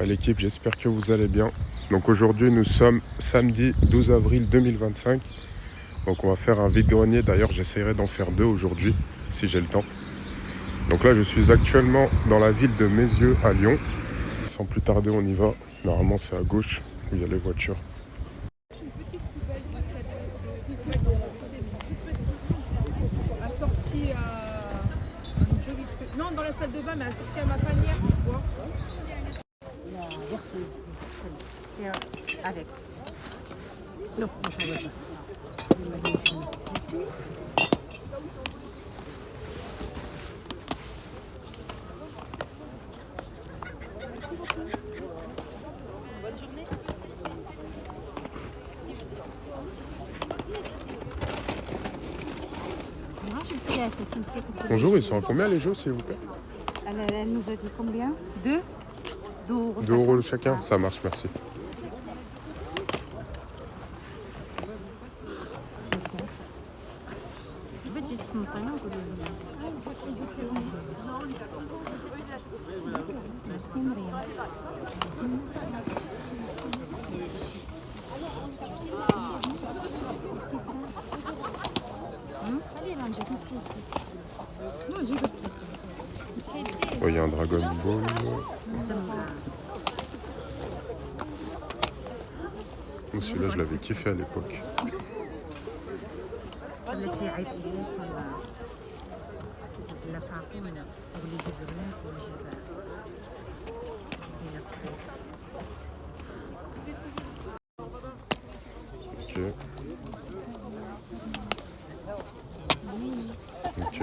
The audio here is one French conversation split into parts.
L'équipe, j'espère que vous allez bien. Donc aujourd'hui nous sommes samedi 12 avril 2025. Donc on va faire un vide-grenier. D'ailleurs j'essaierai d'en faire 2 aujourd'hui si j'ai le temps. Donc là je suis actuellement dans la ville de Meyzieux à Lyon. Sans plus tarder on y va. Normalement c'est à gauche où il y a les voitures. Assortie à une jolie... Non, dans la salle de bain, mais assortie à ma panière, tu vois. La version, c'est avec. Non, je ne veux pas. Bonjour, ils sont à combien les jeux s'il vous plaît? Elle nous a dit combien? 2 2 euros le chacun. Ça marche, merci. Oh, il y a un Dragon Ball. Celui-là, je l'avais kiffé à l'époque. Ok. Ok. Ok.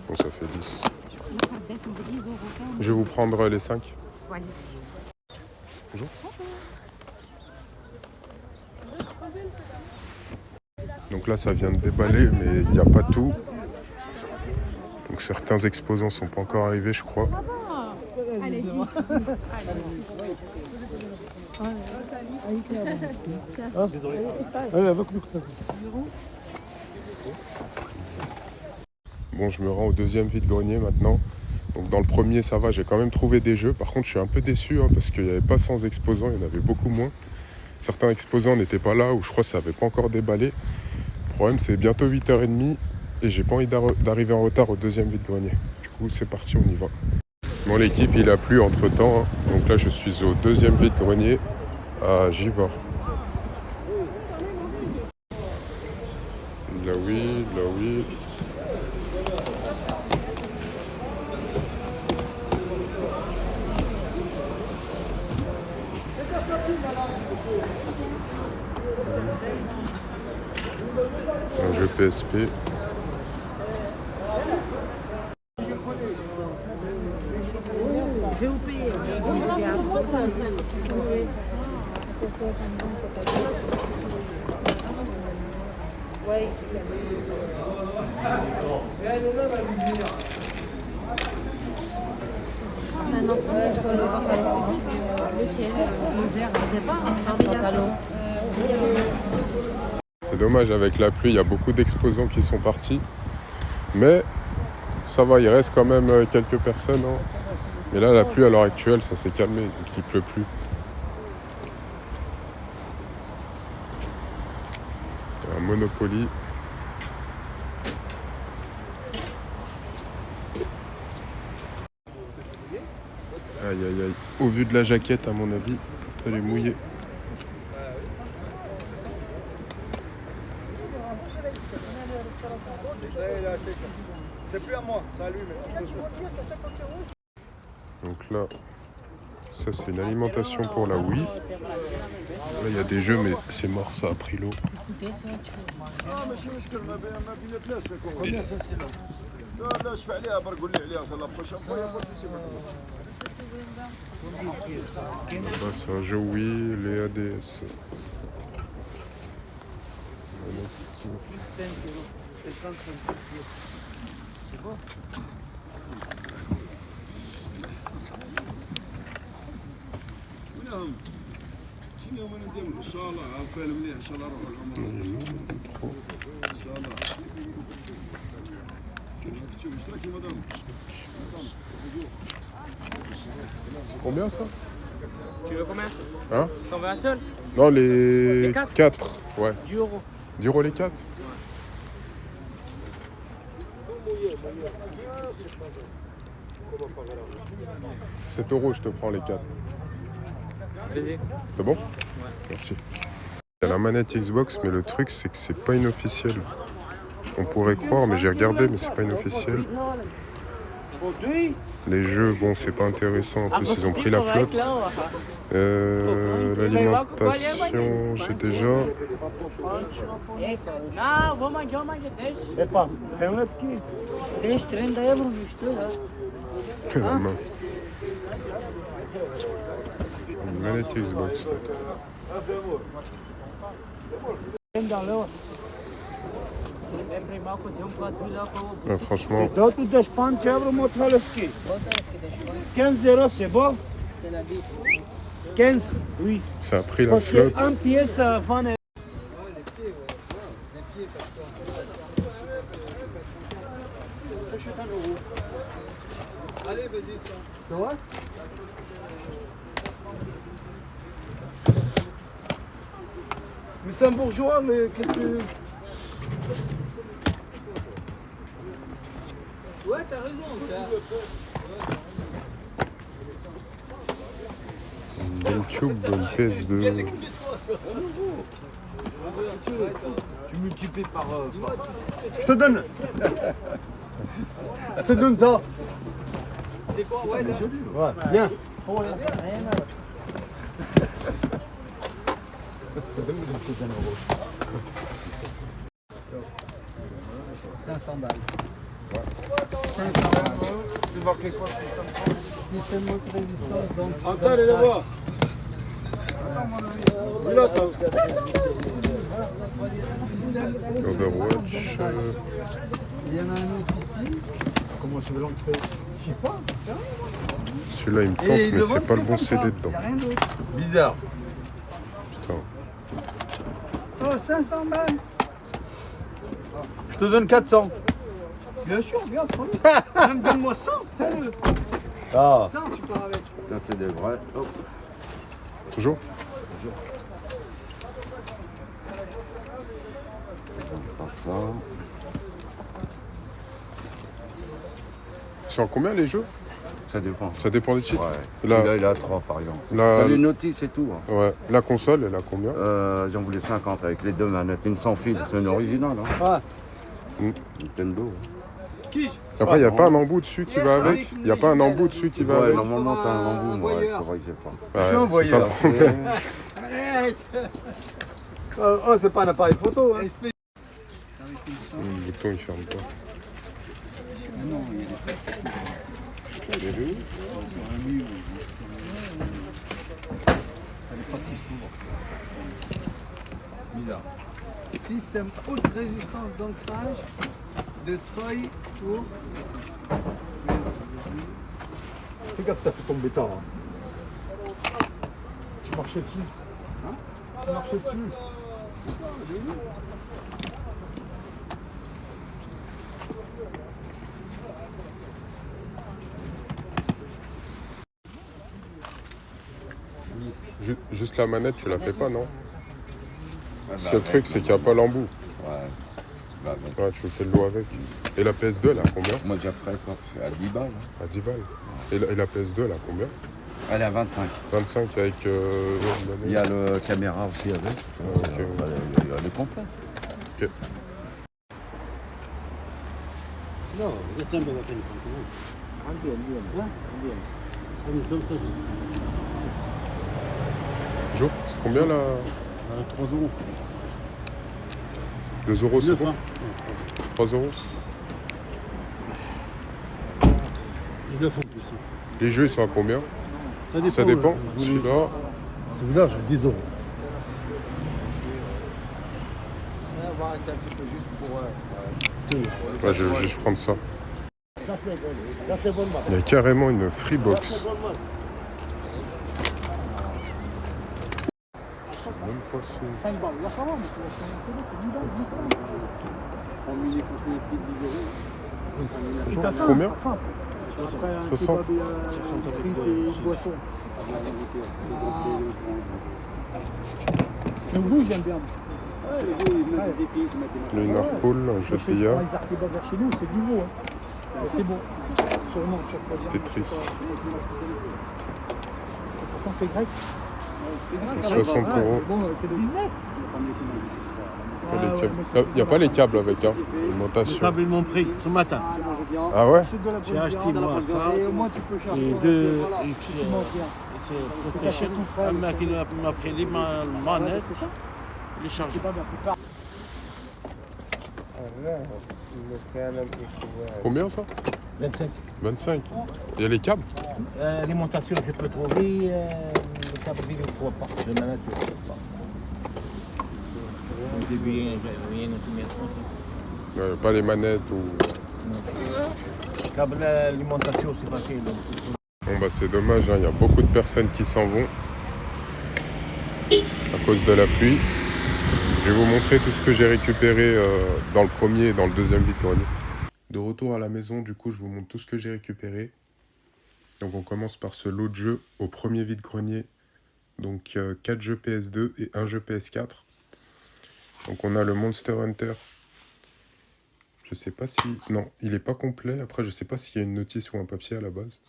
Bon, ça fait 10. Je vais vous prendre les 5. Bonjour. Donc là, ça vient de déballer, mais il n'y a pas tout. Donc certains exposants sont pas encore arrivés, je crois. Allez, 10. Bon, je me rends au deuxième vide-grenier maintenant. Donc dans le premier, ça va, j'ai quand même trouvé des jeux. Par contre, je suis un peu déçu parce qu'il n'y avait pas 100 exposants, il y en avait beaucoup moins. Certains exposants n'étaient pas là, ou je crois que ça n'avait pas encore déballé. Le problème, c'est bientôt 8h30 et j'ai pas envie d'arriver en retard au deuxième vide-grenier. Du coup, c'est parti, on y va. Bon, l'équipe, il a plu entre-temps. Donc là, je suis au deuxième vide-grenier à Givors. Là oui, là oui. Un jeu PSP. Je vais vous payer. C'est un ensemble pour les pantalons. Lequel? Je sais pas, un pantalon. C'est dommage, avec la pluie, il y a beaucoup d'exposants qui sont partis. Mais ça va, il reste quand même quelques personnes. Mais là, la pluie à l'heure actuelle, ça s'est calmé, donc il pleut plus. Un Monopoly. Aïe aïe aïe. Au vu de la jaquette, à mon avis, elle est mouillée. C'est plus à moi, salut. Donc là, ça c'est une alimentation pour la Wii. Là il y a des jeux mais c'est mort, ça a pris l'eau. Là c'est un jeu Wii, les ADS. Combien ça? Tu veux combien? Hein? T'en veux un seul? Non, les Les quatre 4. Ouais. 10 euros. 10 euros les 4. « 7 euros, je te prends les 4. Vas-y. C'est bon? Merci. Il y a la manette Xbox, mais le truc, c'est que c'est pas inofficiel. On pourrait croire, mais j'ai regardé, mais c'est pas inofficiel. Les jeux, bon, c'est pas intéressant. En plus, ils ont pris la flotte. L'alimentation, j'ai déjà. La main. Une manette Xbox. Ouais, franchement, Totul de 5 euro motoleski. 15 euros, c'est bon? 15? Oui. ça a pris la Parce flotte. qu'un pièce, 20 euros. Allez, vas-y. Tu vois? Luxembourgeois, mais quelques... Ouais, t'as raison. Une GameCube, une PS2. Tu multiplies par... Je te donne. Je te donne ça. C'est quoi? Ouais, bien. Ouais. 500 balles. Tu vois quelque chose? Système de résistance, donc... Encore, allez voir. Overwatch. Il y en a un autre ici. Comment tu veux l'entrer? Je sais pas. Celui-là, il me tente, mais c'est pas le bon CD dedans. Il n'y a rien d'autre. Bizarre. Putain. Oh, 500 balles. Je te donne 400. Bien sûr, bien, prends-le. Même donne-moi 100, prends-le. Ah. 100, tu pars avec. Ça, c'est des vrais. Oh. Toujours? Pas ça. C'est en combien les jeux? Ça dépend. Ça dépend des titres. Ouais. La- Celui-là, il a 3 par exemple. La- T'as les notices et tout. Hein. Ouais. La console, elle a combien? J'en voulais 50 avec les deux manettes. Une sans fil, c'est une originale. Hein. Mm. Nintendo. Après, il n'y a pas un embout dessus qui va avec? Il n'y a pas un embout dessus qui va Ouais, avec? normalement, t'as un embout, moi. Ouais, c'est vrai que j'ai pas. Ouais, c'est ça le problème. Oh, c'est pas un appareil photo, hein. Le bouton, il ferme pas. Bizarre. Système haute résistance d'ancrage de treuil pour... Fais gaffe, t'as fait tomber tard. Hein. Tu marchais dessus. Hein? Tu marchais dessus. Juste la manette, tu la fais pas, non? Ah, Si le truc, c'est qu'il n'y a pas l'embout. Ouais. Bah, Ouais, tu fais le lot avec. Et la PS2, elle a combien? moi, déjà prêt, quoi. À 10 balles. Hein. À 10 balles. Et la PS2, elle a combien? Elle est à 25. 25 avec une manette. Il y a le caméra aussi avec. Ok. Elle est complète. Ok. No, io sempre la penso andiamo. Andiamo. Jo, c'est combien là? 3 euros. 2 euros, c'est 9, bon? hein. 3 euros? Il 9 en plus. Les jeux, ils sont à combien? Ça Ça dépend. dépend. Celui-là, Celui-là, j'ai 10 euros. On va arrêter un petit peu juste pour... ouais, je vais juste prendre ça. Ça, c'est bon. Ça, c'est bon. Il y a carrément une Freebox. Même pas si... 5 balles. Là, ça va, mais tu vas acheter un télé, c'est 10 balles. 10 balles. Et t'as faim, Combien? t'as faim. Après, un 60. kebab et frites et une boisson. Le goût, j'aime bien. Le Narpool, un jeu de Les billard. kebabs vers chez nous, c'est du veau. C'est bon. Sûrement, tu vas pas dire. Tetris. Pourtant, c'est grec. 60 Ouais, €. c'est bon, c'est le business. Il n'y a pas les câbles avec, hein. Les Alimentation. câbles, ils m'ont pris ce matin. Ah ouais? J'ai acheté moi ça. Et au moins, tu peux charger. Et deux. Tu manges bien. C'est PlayStation. Un mec qui m'a pris les manettes. C'est ça? Les chargeurs. C'est pas bien. Tu pars. Combien ça? 25. 25. Il y a les câbles? Alimentation, je peux trouver. Le câble vidéo, je ne crois pas. Le manette, je ne crois pas. Au début, rien ne se met. Pas les manettes ou... Câble alimentation, c'est facile. Bon bah c'est dommage, hein. Il y a beaucoup de personnes qui s'en vont à cause de la pluie. Je vais vous montrer tout ce que j'ai récupéré dans le premier et dans le deuxième vide-grenier. De retour à la maison, du coup je vous montre tout ce que j'ai récupéré. Donc on commence par ce lot de jeux au premier vide-grenier. Donc 4 jeux PS2 et 1 jeu PS4. Donc on a le Monster Hunter. Je sais pas si... Non, il est pas complet. Après je sais pas s'il y a une notice ou un papier à la base.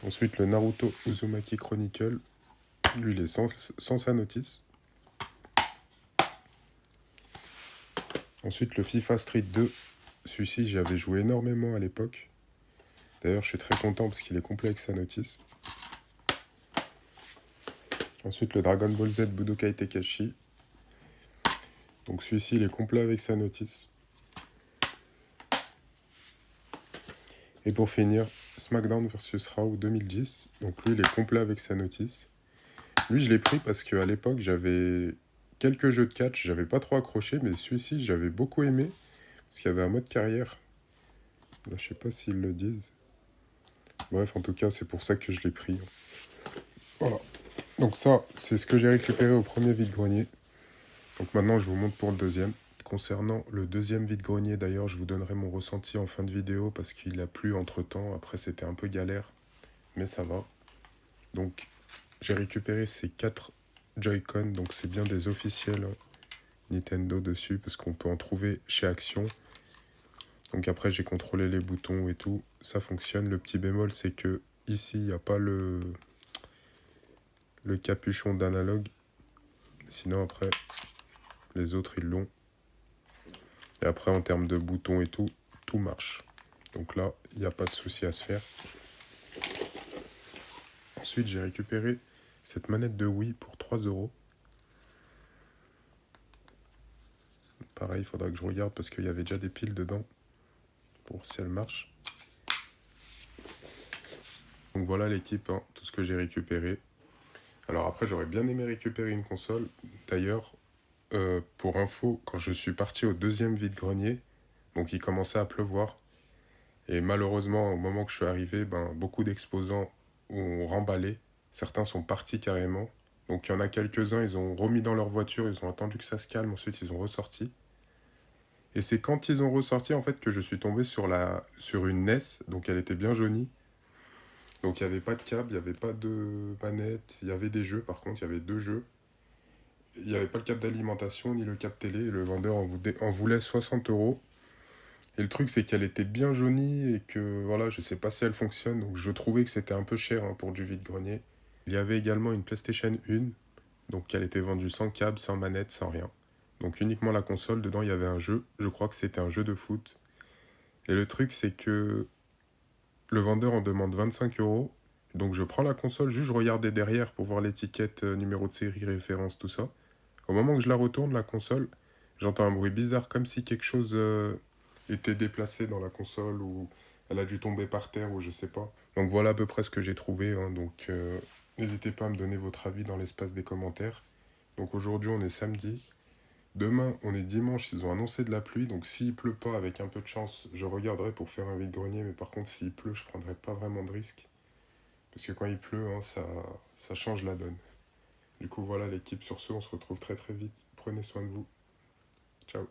Ensuite le Naruto Uzumaki Chronicle. Lui il est sans sa notice. Ensuite le FIFA Street 2. Celui-ci j'avais joué énormément à l'époque. D'ailleurs je suis très content parce qu'il est complet avec sa notice. Ensuite le Dragon Ball Z Budokai Tenkaichi. Donc celui-ci il est complet avec sa notice. Et pour finir, SmackDown vs Raw 2010. Donc lui il est complet avec sa notice. Lui je l'ai pris parce qu'à l'époque j'avais quelques jeux de catch, j'avais pas trop accroché, mais celui-ci j'avais beaucoup aimé. Parce qu'il y avait un mode carrière. Là je sais pas s'ils le disent. Bref en tout cas c'est pour ça que je l'ai pris. Voilà. Donc ça, c'est ce que j'ai récupéré au premier vide-grenier. Donc maintenant, je vous montre pour le deuxième. Concernant le deuxième vide-grenier, d'ailleurs, je vous donnerai mon ressenti en fin de vidéo parce qu'il a plu entre-temps. Après, c'était un peu galère, mais ça va. Donc, j'ai récupéré ces 4 Joy-Con. Donc, c'est bien des officiels Nintendo dessus parce qu'on peut en trouver chez Action. Donc après, j'ai contrôlé les boutons et tout. Ça fonctionne. Le petit bémol, c'est que ici, il n'y a pas le capuchon d'analogue. Sinon après les autres ils l'ont. Et après en termes de boutons et tout marche. Donc là il n'y a pas de souci à se faire. Ensuite j'ai récupéré cette manette de Wii pour 3 €. Pareil il faudra que je regarde parce qu'il y avait déjà des piles dedans. Pour voir si elle marche. Donc voilà l'équipe, hein, tout ce que j'ai récupéré. Alors après, j'aurais bien aimé récupérer une console. D'ailleurs, pour info, quand je suis parti au deuxième vide-grenier, donc il commençait à pleuvoir. Et malheureusement, au moment que je suis arrivé, beaucoup d'exposants ont remballé. Certains sont partis carrément. Donc il y en a quelques-uns, ils ont remis dans leur voiture, ils ont attendu que ça se calme, ensuite ils ont ressorti. Et c'est quand ils ont ressorti en fait que je suis tombé sur une NES, donc elle était bien jaunie. Donc il n'y avait pas de câble, il n'y avait pas de manette, il y avait des jeux par contre, il y avait 2 jeux. Il n'y avait pas le câble d'alimentation ni le câble télé, et le vendeur en voulait 60 €. Et le truc c'est qu'elle était bien jaunie et que voilà, je sais pas si elle fonctionne, donc je trouvais que c'était un peu cher pour du vide-grenier. Il y avait également une PlayStation 1, donc elle était vendue sans câble, sans manette, sans rien. Donc uniquement la console, dedans il y avait un jeu, je crois que c'était un jeu de foot. Et le truc c'est que le vendeur en demande 25 €. Donc je prends la console, juste je regardais derrière pour voir l'étiquette, numéro de série, référence, tout ça. Au moment que je la retourne, la console, j'entends un bruit bizarre, comme si quelque chose était déplacé dans la console, ou elle a dû tomber par terre, ou je sais pas. Donc voilà à peu près ce que j'ai trouvé, hein. Donc n'hésitez pas à me donner votre avis dans l'espace des commentaires. Donc aujourd'hui on est samedi. Demain, on est dimanche, ils ont annoncé de la pluie, donc s'il pleut pas, avec un peu de chance, je regarderai pour faire un vide-grenier, mais par contre, s'il pleut, je prendrai pas vraiment de risque. Parce que quand il pleut, hein, ça change la donne. Du coup, voilà l'équipe. Sur ce, on se retrouve très très vite. Prenez soin de vous. Ciao.